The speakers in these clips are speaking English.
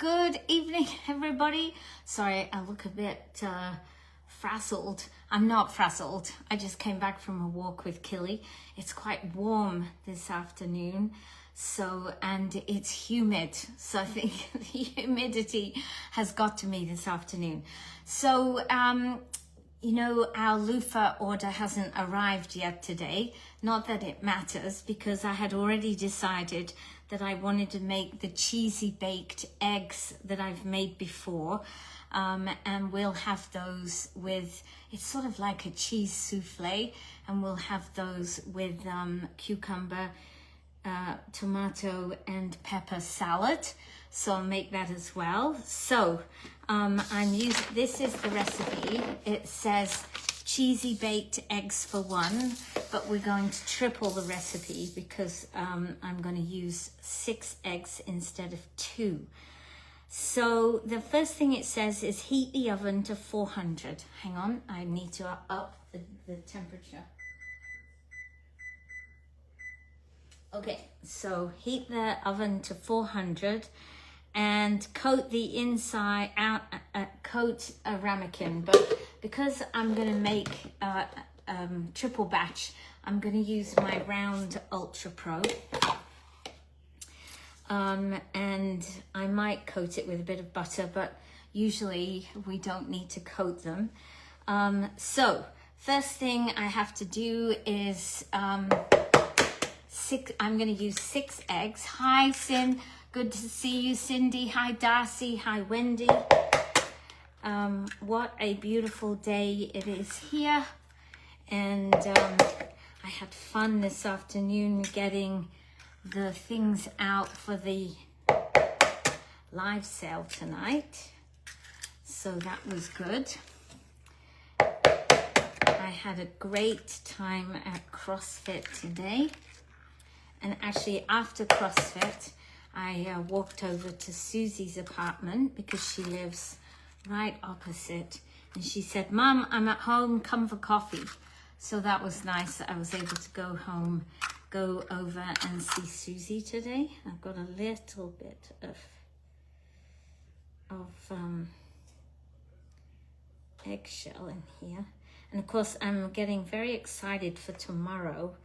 Good evening, everybody. Sorry, I look a bit frazzled. I'm not frazzled. I just came back from a walk with Killy. It's quite warm this afternoon, and it's humid. So I think the humidity has got to me this afternoon. So, you know, our loofah order hasn't arrived yet today. Not that it matters, because I had already decided that I wanted to make the cheesy baked eggs that I've made before. And we'll have those with, it's sort of like a cheese souffle, and we'll have those with cucumber, tomato and pepper salad. So I'll make that as well. So this is the recipe. It says cheesy baked eggs for one, but we're going to triple the recipe because I'm going to use 6 eggs instead of 2. So the first thing it says is heat the oven to 400. Hang on, I need to up the temperature. Okay, so heat the oven to 400 and coat the inside out, coat a ramekin. But because I'm going to make triple batch, I'm going to use my round Ultra Pro. And I might coat it with a bit of butter, but usually we don't need to coat them. So first thing I have to do is I'm going to use 6 eggs. Hi, Sin. Good to see you, Cindy. Hi, Darcy. Hi, Wendy. What a beautiful day it is here. And I had fun this afternoon getting the things out for the live sale tonight. So that was good. I had a great time at CrossFit today. And actually after CrossFit, I walked over to Susie's apartment because she lives right opposite. And she said, "Mum, I'm at home, come for coffee." So that was nice that I was able to go over and see Susie today. I've got a little bit of eggshell in here. And of course, I'm getting very excited for tomorrow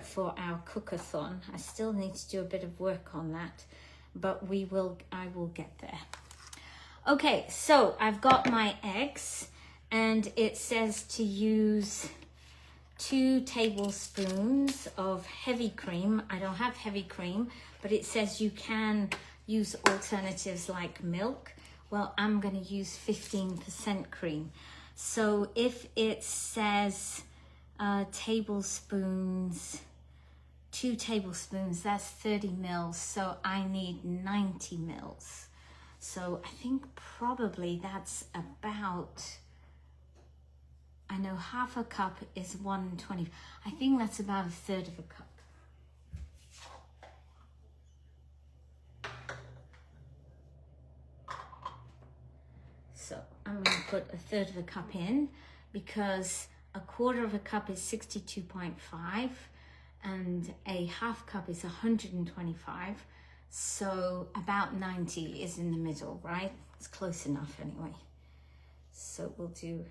for our cookathon. I still need to do a bit of work on that, but I will get there. Okay, so I've got my eggs, and it says to use 2 tablespoons of heavy cream. I don't have heavy cream, but it says you can use alternatives like milk. Well, I'm going to use 15% cream. So if it says tablespoons, 2 tablespoons, that's 30 mils. So I need 90 mils. So I think probably that's about, I know half a cup is 120. I think that's about 1/3 of a cup. So I'm going to put 1/3 of a cup in because 1/4 of a cup is 62.5 and a half cup is 125. So about 90 is in the middle, right? It's close enough anyway. So we'll do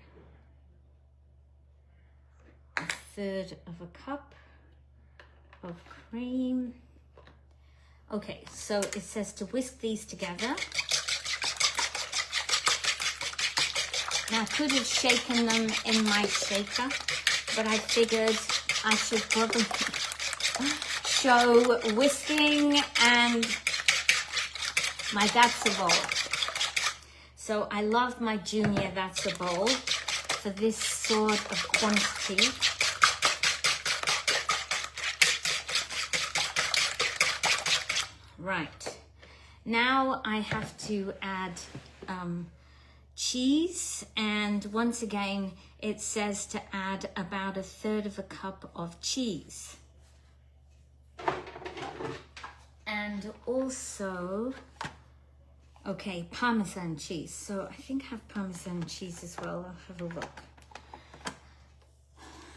1/3 of a cup of cream. Okay, so it says to whisk these together. Now I could have shaken them in my shaker, but I figured I should probably show whisking and my That's a Bowl. So I love my Junior That's a Bowl for this sort of quantity. Right, now I have to add cheese, and once again it says to add about 1/3 of a cup of cheese. And also, okay, Parmesan cheese. So I think I have Parmesan cheese as well. I'll have a look.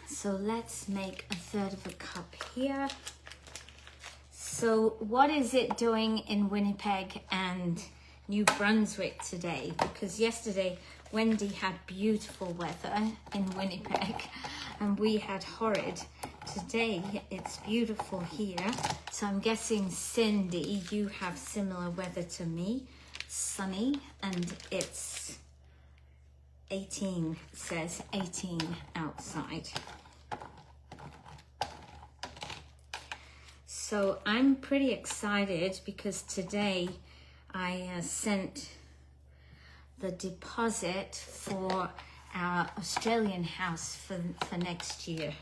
So let's make 1/3 of a cup here. So what is it doing in Winnipeg and New Brunswick today, because yesterday Wendy had beautiful weather in Winnipeg and we had horrid. Today it's beautiful here, so I'm guessing, Cindy, you have similar weather to me, sunny, and it's 18, it says 18 outside. So I'm pretty excited because today I sent the deposit for our Australian house for next year.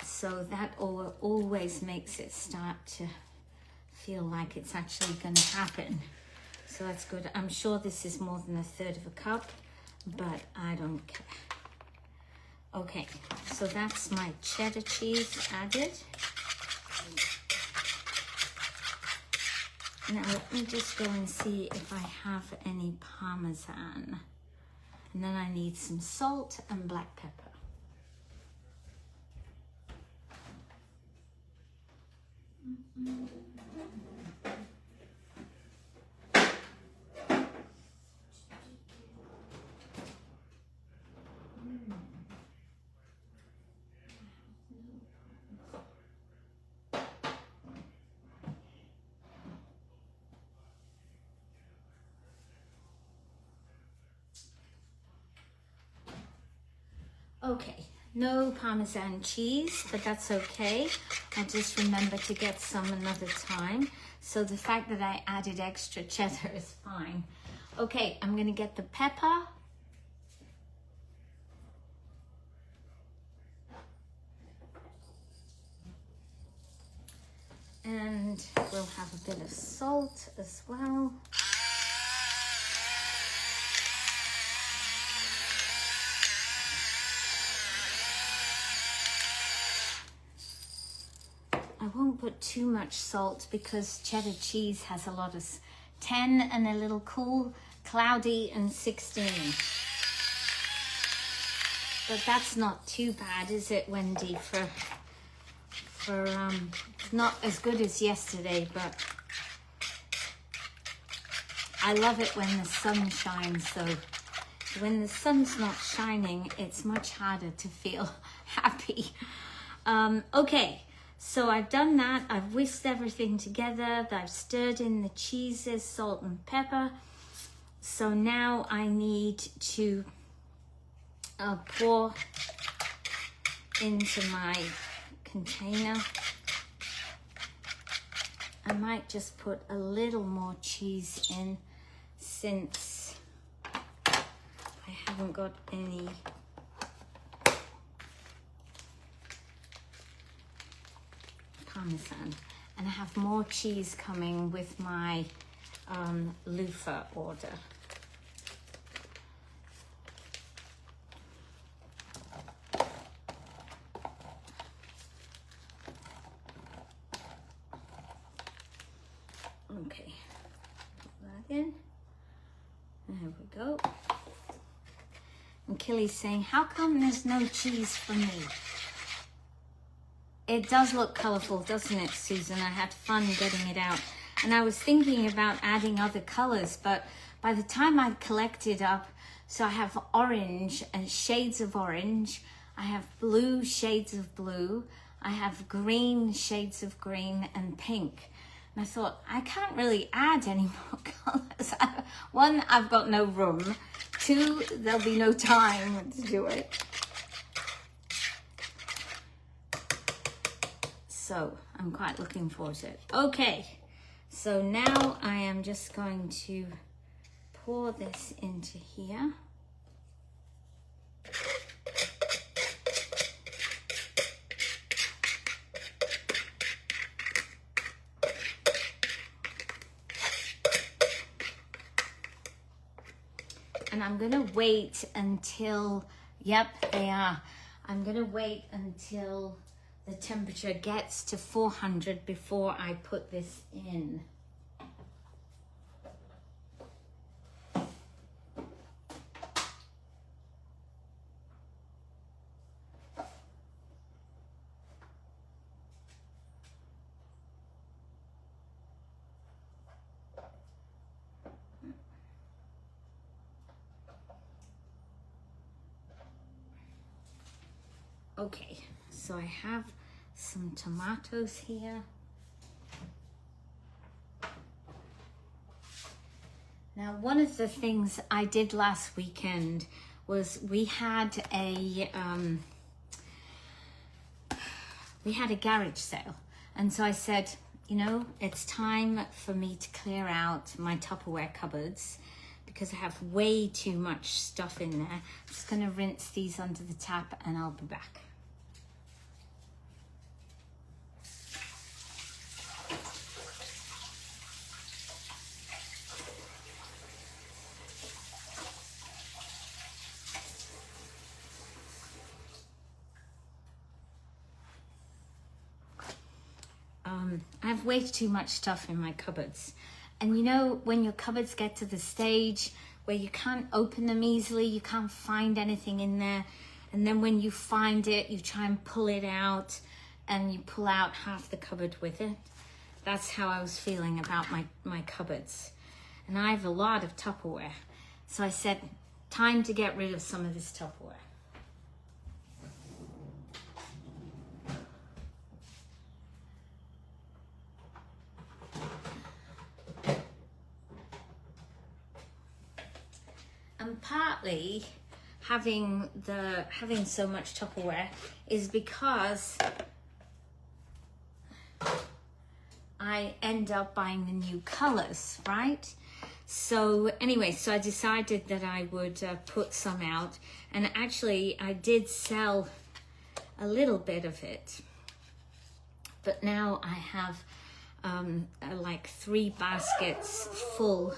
So that always makes it start to feel like it's actually going to happen. So that's good. I'm sure this is more than 1/3 of a cup, but I don't care. Okay, so that's my cheddar cheese added. Now let me just go and see if I have any Parmesan. And then I need some salt and black pepper. Okay, no Parmesan cheese, but that's okay. I'll just remember to get some another time. So the fact that I added extra cheddar is fine. Okay, I'm gonna get the pepper. And we'll have a bit of salt as well. I won't put too much salt because cheddar cheese has a lot of 10 and a little cool, cloudy, and 16. But that's not too bad, is it, Wendy? Not as good as yesterday, but I love it when the sun shines though. When the sun's not shining, it's much harder to feel happy. Okay. So I've done that, I've whisked everything together, I've stirred in the cheeses, salt and pepper. So now I need to pour into my container. I might just put a little more cheese in since I haven't got any Parmesan, and I have more cheese coming with my loofah order. Okay, put that in. There we go. And Killy's saying, how come there's no cheese for me? It does look colourful, doesn't it, Susan? I had fun getting it out. And I was thinking about adding other colours, but by the time I collected up, so I have orange and shades of orange, I have blue shades of blue, I have green shades of green and pink. And I thought, I can't really add any more colours. One, I've got no room. Two, there'll be no time to do it. So I'm quite looking forward to it. Okay, so now I am just going to pour this into here. And I'm gonna wait until, yep, they are. I'm gonna wait until the temperature gets to 400 before I put this in. Okay, so I have some tomatoes here. Now, one of the things I did last weekend was we had a garage sale, and so I said, you know, it's time for me to clear out my Tupperware cupboards because I have way too much stuff in there. I'm just going to rinse these under the tap and I'll be back. I have way too much stuff in my cupboards. And you know, when your cupboards get to the stage where you can't open them easily, you can't find anything in there, and then when you find it, you try and pull it out, and you pull out half the cupboard with it. That's how I was feeling about my cupboards. And I have a lot of Tupperware. So I said, time to get rid of some of this Tupperware. And partly having so much Tupperware is because I end up buying the new colors, right? So anyway, so I decided that I would put some out, and actually I did sell a little bit of it, but now I have like 3 baskets full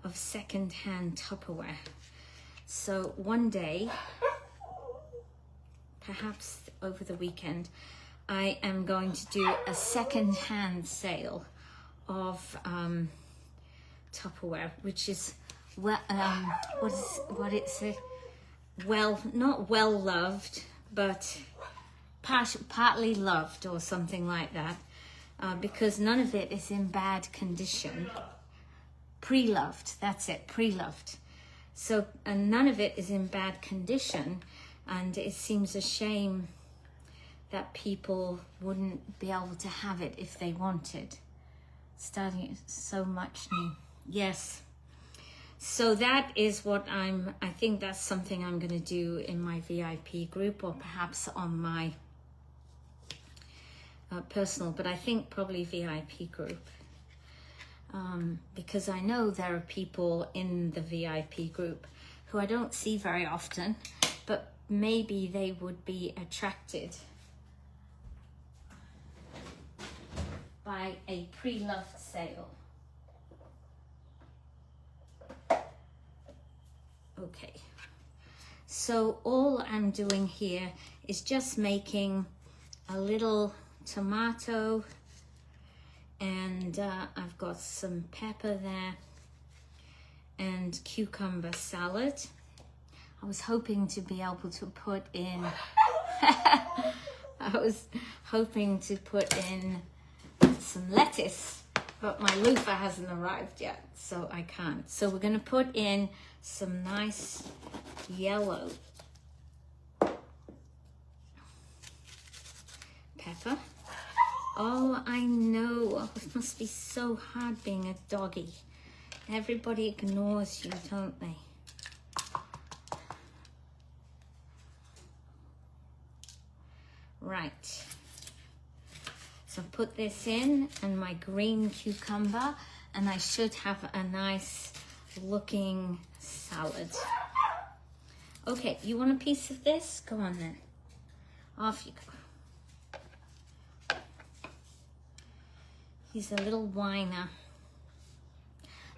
of second-hand Tupperware. So one day, perhaps over the weekend, I am going to do a second-hand sale of Tupperware, which is well, not well loved, but partly loved or something like that, because none of it is in bad condition. Pre-loved, that's it, pre-loved. So, and none of it is in bad condition, and it seems a shame that people wouldn't be able to have it if they wanted. Starting so much new. Yes. So that is what I think that's something I'm going to do in my VIP group, or perhaps on my personal, but I think probably VIP group. Because I know there are people in the VIP group who I don't see very often, but maybe they would be attracted by a pre-loved sale. Okay, so all I'm doing here is just making a little tomato, and I've got some pepper there and cucumber salad. I was hoping to be able to put in some lettuce, but my loofah hasn't arrived yet, so I can't. So we're going to put in some nice yellow pepper. Oh, I know. It must be so hard being a doggy. Everybody ignores you, don't they? Right. So put this in, and my green cucumber, and I should have a nice looking salad. Okay, you want a piece of this? Go on then. Off you go. He's a little whiner.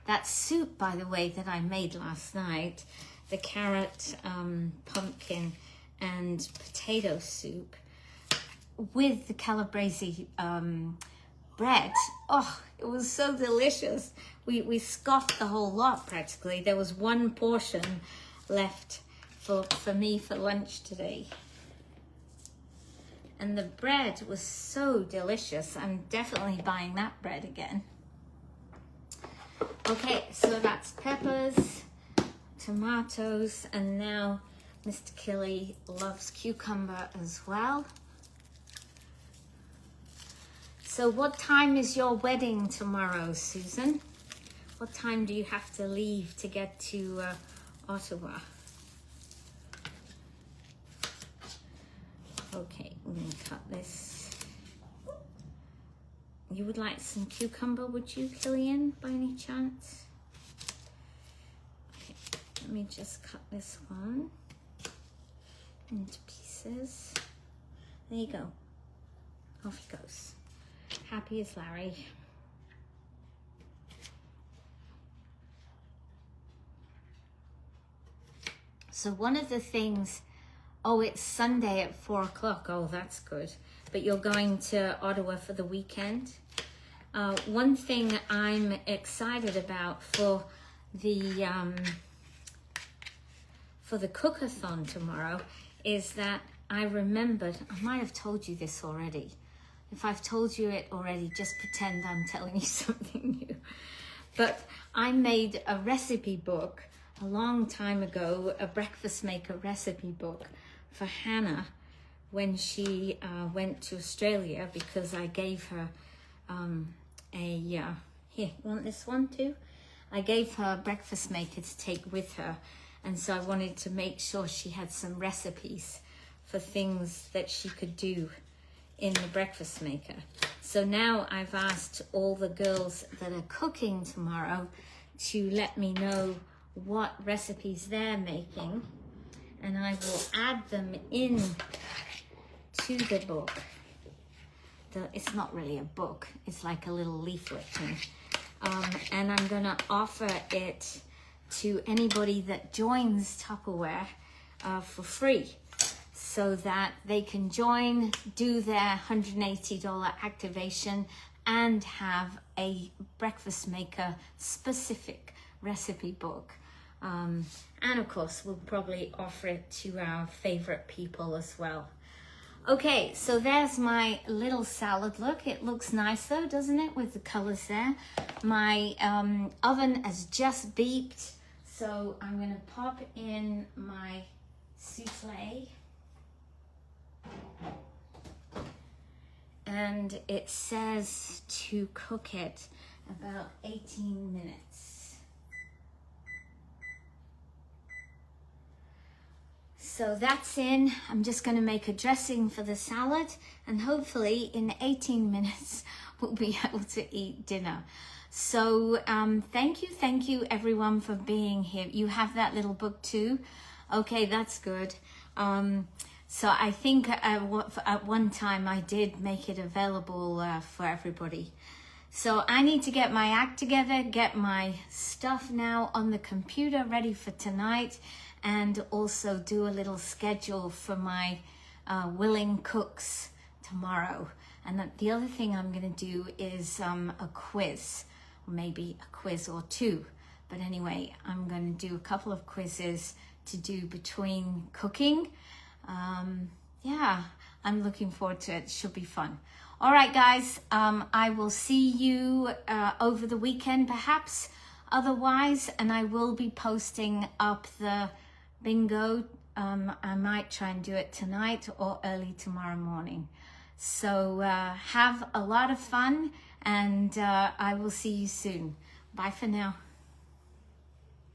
That soup, by the way, that I made last night, the carrot, pumpkin, and potato soup with the calabrese bread. Oh, it was so delicious. We scoffed the whole lot practically. There was one portion left for me for lunch today. And the bread was so delicious. I'm definitely buying that bread again. Okay, so that's peppers, tomatoes, and now Mr. Killy loves cucumber as well. So what time is your wedding tomorrow, Susan? What time do you have to leave to get to Ottawa? Okay, I'm going to cut this. You would like some cucumber, would you, Killian, by any chance? Okay, let me just cut this one into pieces. There you go. Off he goes. Happy as Larry. So one of the things, oh, it's Sunday at 4 o'clock. Oh, that's good. But you're going to Ottawa for the weekend. One thing I'm excited about for the cookathon tomorrow is that I remembered, I might have told you this already. If I've told you it already, just pretend I'm telling you something new. But I made a recipe book a long time ago, a breakfast maker recipe book for Hannah when she went to Australia, because I gave her here, you want this one too? I gave her a breakfast maker to take with her, and so I wanted to make sure she had some recipes for things that she could do in the breakfast maker. So now I've asked all the girls that are cooking tomorrow to let me know what recipes they're making, and I will add them in to the book. It's not really a book, it's like a little leaflet thing. And I'm gonna offer it to anybody that joins Tupperware for free, so that they can join, do their $180 activation, and have a breakfast maker specific recipe book. And of course, we'll probably offer it to our favorite people as well. Okay, so there's my little salad look. It looks nice though, doesn't it, with the colors there? My oven has just beeped, so I'm gonna pop in my souffle. And it says to cook it about 18 minutes. So that's in. I'm just going to make a dressing for the salad, and hopefully in 18 minutes we'll be able to eat dinner. So thank you everyone for being here. You have that little book too? Okay, that's good. So I think at one time I did make it available for everybody. So I need to get my act together, get my stuff now on the computer ready for tonight, and also do a little schedule for my willing cooks tomorrow. And the other thing I'm going to do is a quiz, or maybe a quiz or two. But anyway, I'm going to do a couple of quizzes to do between cooking. Yeah, I'm looking forward to it. It should be fun. All right, guys, I will see you over the weekend, perhaps otherwise, and I will be posting up the bingo. I might try and do it tonight or early tomorrow morning. So have a lot of fun, and I will see you soon. Bye for now.